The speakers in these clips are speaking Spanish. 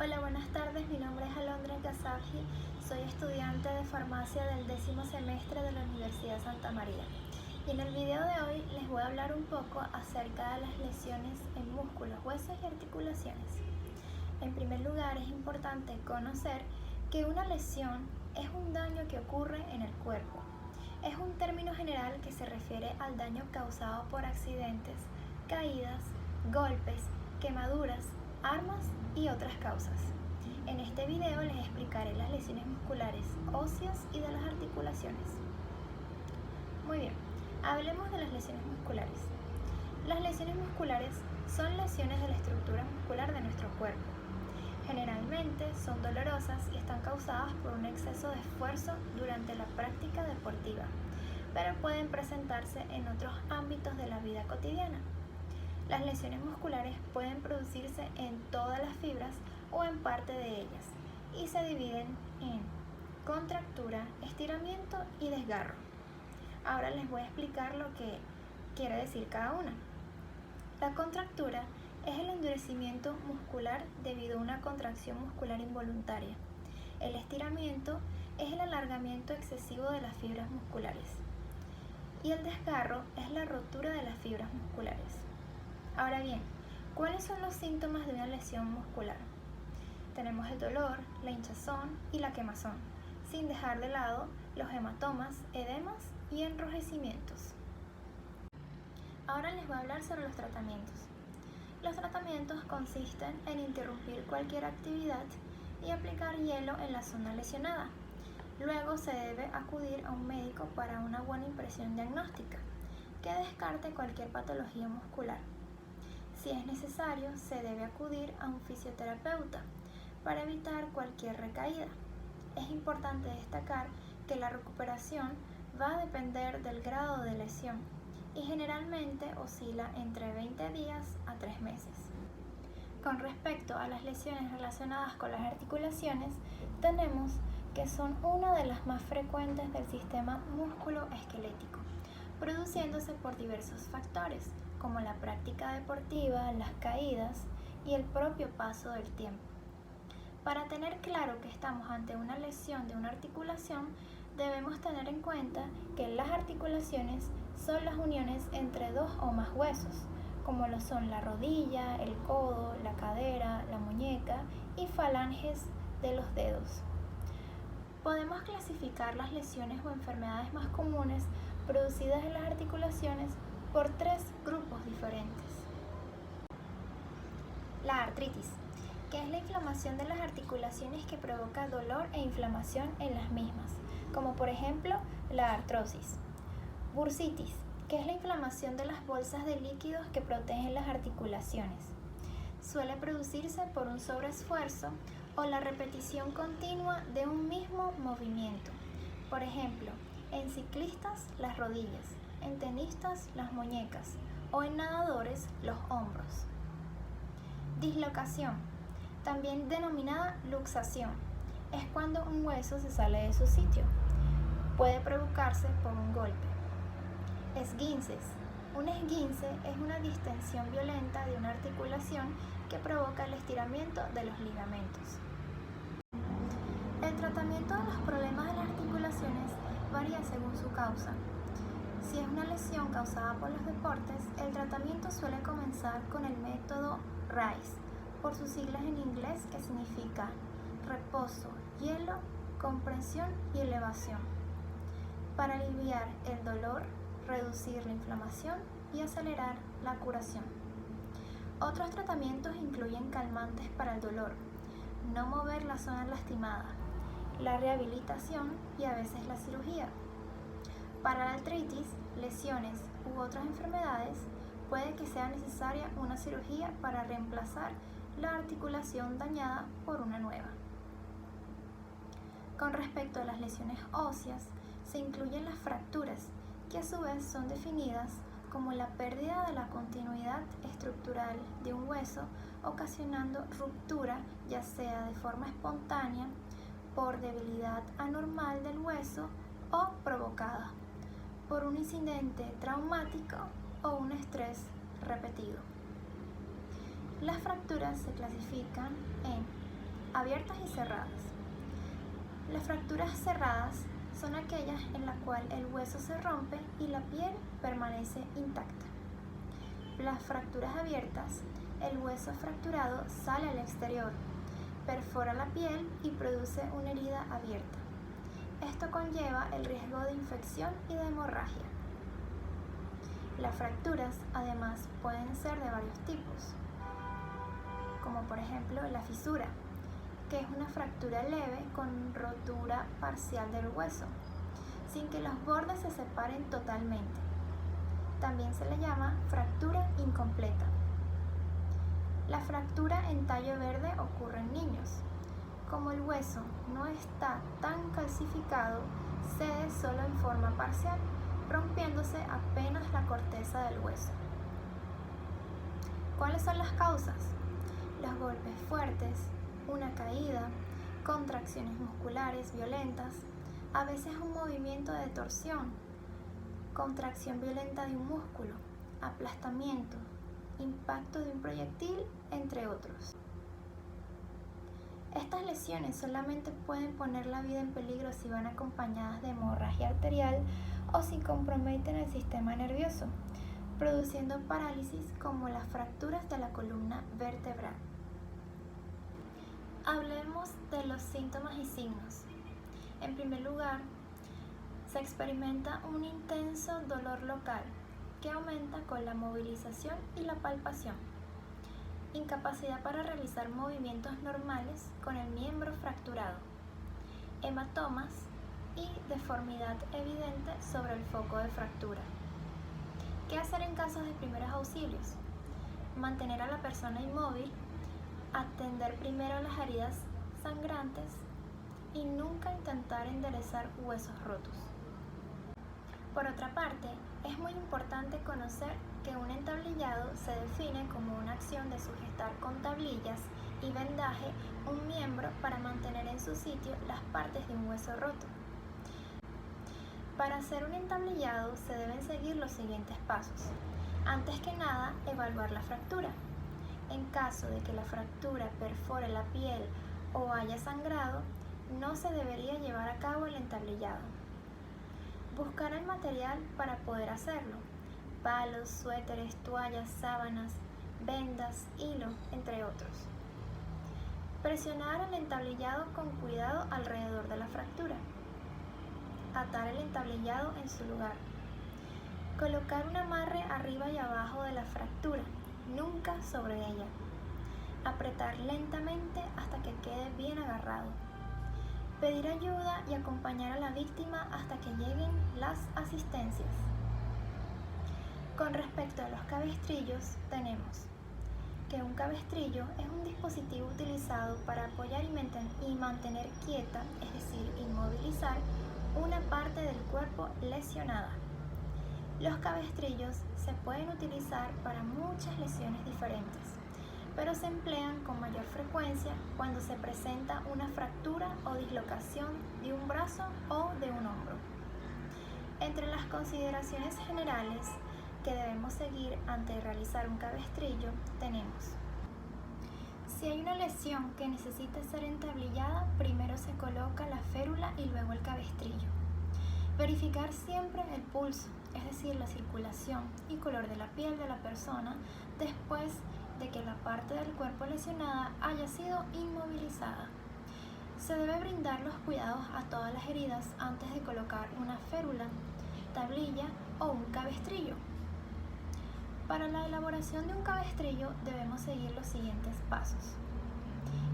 Hola, buenas tardes. Mi nombre es Alondra Casabji. Soy estudiante de farmacia del 10º semestre de la Universidad Santa María. Y en el video de hoy les voy a hablar un poco acerca de las lesiones en músculos, huesos y articulaciones. En primer lugar, es importante conocer que una lesión es un daño que ocurre en el cuerpo. Es un término general que se refiere al daño causado por accidentes, caídas, golpes, quemaduras, armas y otras causas. En este video les explicaré las lesiones musculares, óseas y de las articulaciones. Muy bien, hablemos de las lesiones musculares. Las lesiones musculares son lesiones de la estructura muscular de nuestro cuerpo. Generalmente son dolorosas y están causadas por un exceso de esfuerzo durante la práctica deportiva, pero pueden presentarse en otros ámbitos de la vida cotidiana. Las lesiones musculares pueden producirse en todas las fibras o en parte de ellas y se dividen en contractura, estiramiento y desgarro. Ahora les voy a explicar lo que quiere decir cada una. La contractura es el endurecimiento muscular debido a una contracción muscular involuntaria. El estiramiento es el alargamiento excesivo de las fibras musculares. Y el desgarro es la rotura de las fibras musculares. Ahora bien, ¿cuáles son los síntomas de una lesión muscular? Tenemos el dolor, la hinchazón y la quemazón, sin dejar de lado los hematomas, edemas y enrojecimientos. Ahora les voy a hablar sobre los tratamientos. Los tratamientos consisten en interrumpir cualquier actividad y aplicar hielo en la zona lesionada. Luego se debe acudir a un médico para una buena impresión diagnóstica que descarte cualquier patología muscular. Si es necesario, se debe acudir a un fisioterapeuta para evitar cualquier recaída. Es importante destacar que la recuperación va a depender del grado de lesión y generalmente oscila entre 20 días a 3 meses. Con respecto a las lesiones relacionadas con las articulaciones, tenemos que son una de las más frecuentes del sistema músculo-esquelético, produciéndose por diversos factores, como la práctica deportiva, las caídas y el propio paso del tiempo. Para tener claro que estamos ante una lesión de una articulación, debemos tener en cuenta que las articulaciones son las uniones entre dos o más huesos, como lo son la rodilla, el codo, la cadera, la muñeca y falanges de los dedos. Podemos clasificar las lesiones o enfermedades más comunes producidas en las articulaciones por 3 grupos diferentes. La artritis, que es la inflamación de las articulaciones que provoca dolor e inflamación en las mismas, como por ejemplo la artrosis. Bursitis, que es la inflamación de las bolsas de líquidos que protegen las articulaciones. Suele producirse por un sobreesfuerzo o la repetición continua de un mismo movimiento. Por ejemplo, en ciclistas las rodillas, en tenistas las muñecas o en nadadores los hombros. Dislocación, también denominada luxación, es cuando un hueso se sale de su sitio. Puede provocarse por un golpe. Esguinces. Un esguince es una distensión violenta de una articulación que provoca el estiramiento de los ligamentos. El tratamiento de los problemas de las articulaciones varía según su causa. Si es una lesión causada por los deportes, el tratamiento suele comenzar con el método RICE, por sus siglas en inglés, que significa reposo, hielo, compresión y elevación, para aliviar el dolor, reducir la inflamación y acelerar la curación. Otros tratamientos incluyen calmantes para el dolor, no mover la zona lastimada, la rehabilitación y a veces la cirugía. Para la artritis, lesiones u otras enfermedades, puede que sea necesaria una cirugía para reemplazar la articulación dañada por una nueva. Con respecto a las lesiones óseas, se incluyen las fracturas, que a su vez son definidas como la pérdida de la continuidad estructural de un hueso, ocasionando ruptura, ya sea de forma espontánea, por debilidad anormal del hueso o provocada por un incidente traumático o un estrés repetido. Las fracturas se clasifican en abiertas y cerradas. Las fracturas cerradas son aquellas en las cuales el hueso se rompe y la piel permanece intacta. Las fracturas abiertas, el hueso fracturado sale al exterior, perfora la piel y produce una herida abierta. Esto conlleva el riesgo de infección y de hemorragia. Las fracturas, además, pueden ser de varios tipos, como por ejemplo la fisura, que es una fractura leve con rotura parcial del hueso, sin que los bordes se separen totalmente. También se le llama fractura incompleta. La fractura en tallo verde ocurre en niños. Como el hueso no está tan calcificado, cede solo en forma parcial, rompiéndose apenas la corteza del hueso. ¿Cuáles son las causas? Los golpes fuertes, una caída, contracciones musculares violentas, a veces un movimiento de torsión, contracción violenta de un músculo, aplastamiento, impacto de un proyectil, entre otros. Estas lesiones solamente pueden poner la vida en peligro si van acompañadas de hemorragia arterial o si comprometen el sistema nervioso, produciendo parálisis como las fracturas de la columna vertebral. Hablemos de los síntomas y signos. En primer lugar, se experimenta un intenso dolor local que aumenta con la movilización y la palpación. Incapacidad para realizar movimientos normales con el miembro fracturado. Hematomas y deformidad evidente sobre el foco de fractura. ¿Qué hacer en casos de primeros auxilios? Mantener a la persona inmóvil, atender primero las heridas sangrantes y nunca intentar enderezar huesos rotos. Por otra parte, es muy importante conocer que un entablillado se define como una acción de sujetar con tablillas y vendaje un miembro para mantener en su sitio las partes de un hueso roto. Para hacer un entablillado se deben seguir los siguientes pasos. Antes que nada, evaluar la fractura. En caso de que la fractura perfore la piel o haya sangrado, no se debería llevar a cabo el entablillado. Buscar el material para poder hacerlo: palos, suéteres, toallas, sábanas, vendas, hilo, entre otros. Presionar el entablillado con cuidado alrededor de la fractura. Atar el entablillado en su lugar. Colocar un amarre arriba y abajo de la fractura, nunca sobre ella. Apretar lentamente hasta que quede bien agarrado. Pedir ayuda y acompañar a la víctima hasta que lleguen las asistencias. Con respecto a los cabestrillos, tenemos que un cabestrillo es un dispositivo utilizado para apoyar y mantener quieta, es decir, inmovilizar, una parte del cuerpo lesionada. Los cabestrillos se pueden utilizar para muchas lesiones diferentes, pero se emplean con mayor frecuencia cuando se presenta una fractura o dislocación de un brazo o de un hombro. Entre las consideraciones generales que debemos seguir antes de realizar un cabestrillo tenemos: si hay una lesión que necesita ser entablillada, primero se coloca la férula y luego el cabestrillo. Verificar siempre el pulso, es decir, la circulación y color de la piel de la persona después de que la parte del cuerpo lesionada haya sido inmovilizada. Se debe brindar los cuidados a todas las heridas antes de colocar una férula, tablilla o un cabestrillo. Para la elaboración de un cabestrillo debemos seguir los siguientes pasos.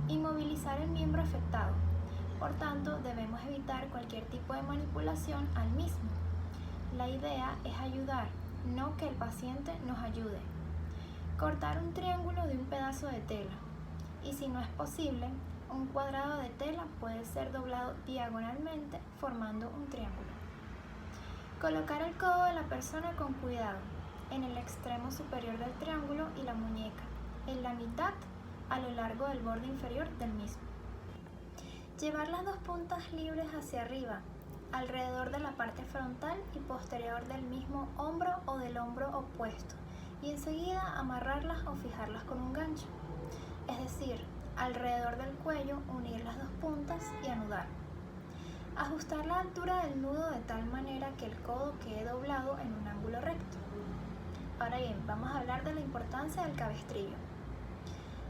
Inmovilizar el miembro afectado. Por tanto, debemos evitar cualquier tipo de manipulación al mismo. La idea es ayudar, no que el paciente nos ayude. Cortar un triángulo de un pedazo de tela. Y si no es posible, un cuadrado de tela puede ser doblado diagonalmente formando un triángulo. Colocar el codo de la persona con cuidado en el extremo superior del triángulo y la muñeca, en la mitad a lo largo del borde inferior del mismo. Llevar las dos puntas libres hacia arriba, alrededor de la parte frontal y posterior del mismo hombro o del hombro opuesto, y enseguida amarrarlas o fijarlas con un gancho. Es decir, Alrededor del cuello, unir las dos puntas y anudar. Ajustar la altura del nudo de tal manera que el codo quede doblado en un ángulo recto. Ahora bien, vamos a hablar de la importancia del cabestrillo.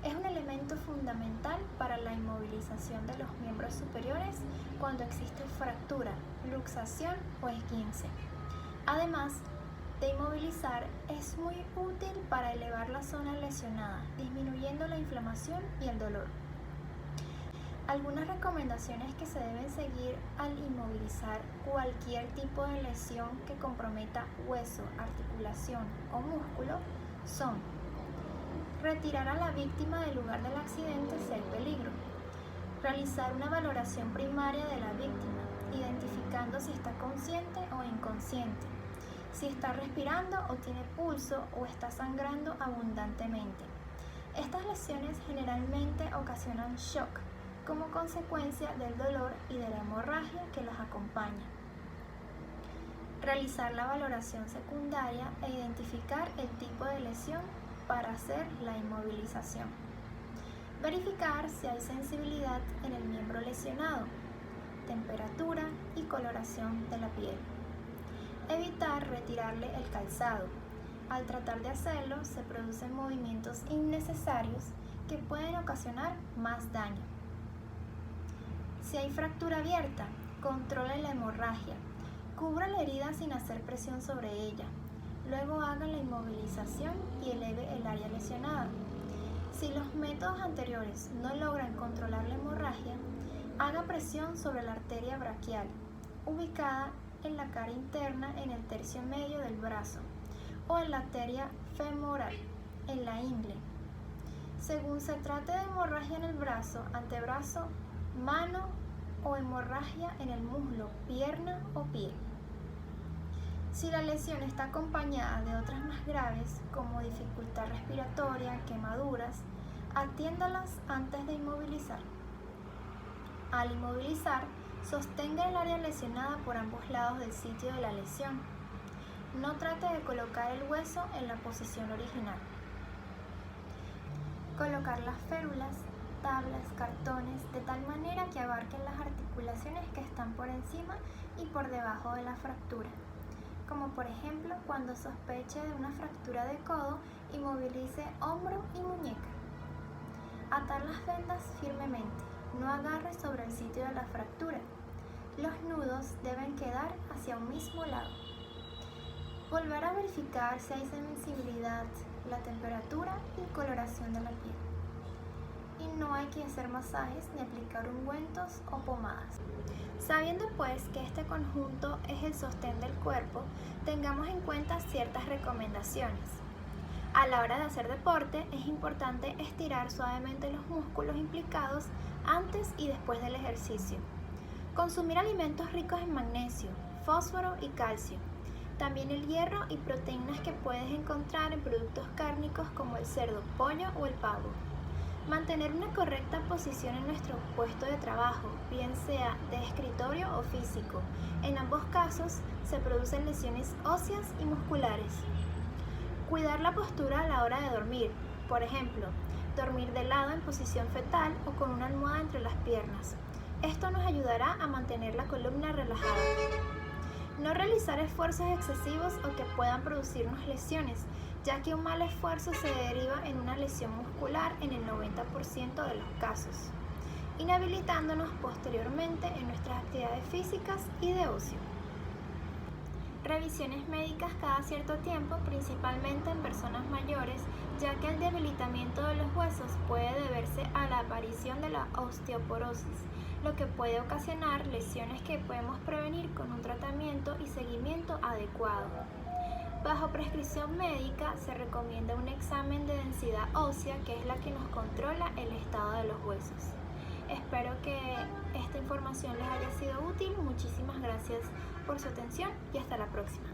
Es un elemento fundamental para la inmovilización de los miembros superiores cuando existe fractura, luxación o esguince. Además de inmovilizar, es muy útil para elevar la zona lesionada, disminuyendo la inflamación y el dolor. Algunas recomendaciones que se deben seguir al inmovilizar cualquier tipo de lesión que comprometa hueso, articulación o músculo son: retirar a la víctima del lugar del accidente si hay peligro, realizar una valoración primaria de la víctima, identificando si está consciente o inconsciente, si está respirando o tiene pulso o está sangrando abundantemente. Estas lesiones generalmente ocasionan shock como consecuencia del dolor y de la hemorragia que las acompaña. Realizar la valoración secundaria e identificar el tipo de lesión para hacer la inmovilización. Verificar si hay sensibilidad en el miembro lesionado, temperatura y coloración de la piel. Evitar retirarle el calzado. Al tratar de hacerlo, se producen movimientos innecesarios que pueden ocasionar más daño. Si hay fractura abierta, controle la hemorragia. Cubra la herida sin hacer presión sobre ella. Luego haga la inmovilización y eleve el área lesionada. Si los métodos anteriores no logran controlar la hemorragia, haga presión sobre la arteria braquial, ubicada en la cara interna en el tercio medio del brazo, o en la arteria femoral, en la ingle. Según se trate de hemorragia en el brazo, antebrazo, mano o hemorragia en el muslo, pierna o pie. Si la lesión está acompañada de otras más graves, como dificultad respiratoria, quemaduras, atiéndalas antes de inmovilizar. Al inmovilizar, sostenga el área lesionada por ambos lados del sitio de la lesión. No trate de colocar el hueso en la posición original. Colocar las férulas, tablas, cartones, de tal manera que abarquen las articulaciones que están por encima y por debajo de la fractura. Como por ejemplo, cuando sospeche de una fractura de codo, inmovilice hombro y muñeca. Atar las vendas firmemente, no agarre sobre el sitio de la fractura. Los nudos deben quedar hacia un mismo lado. Volver a verificar si hay sensibilidad, la temperatura y coloración de la piel. Y no hay que hacer masajes ni aplicar ungüentos o pomadas. Sabiendo pues que este conjunto es el sostén del cuerpo, tengamos en cuenta ciertas recomendaciones. A la hora de hacer deporte es importante estirar suavemente los músculos implicados antes y después del ejercicio. Consumir alimentos ricos en magnesio, fósforo y calcio. También el hierro y proteínas que puedes encontrar en productos cárnicos como el cerdo, pollo o el pavo. Mantener una correcta posición en nuestro puesto de trabajo, bien sea de escritorio o físico. En ambos casos se producen lesiones óseas y musculares. Cuidar la postura a la hora de dormir. Por ejemplo, dormir de lado en posición fetal o con una almohada entre las piernas. Esto nos ayudará a mantener la columna relajada. No realizar esfuerzos excesivos o que puedan producirnos lesiones, ya que un mal esfuerzo se deriva en una lesión muscular en el 90% de los casos, inhabilitándonos posteriormente en nuestras actividades físicas y de ocio. Revisiones médicas cada cierto tiempo, principalmente en personas mayores, ya que el debilitamiento de los huesos puede deberse a la aparición de la osteoporosis, lo que puede ocasionar lesiones que podemos prevenir con un tratamiento y seguimiento adecuado. Bajo prescripción médica se recomienda un examen de densidad ósea, que es la que nos controla el estado de los huesos. Espero que esta información les haya sido útil. Muchísimas gracias por su atención y hasta la próxima.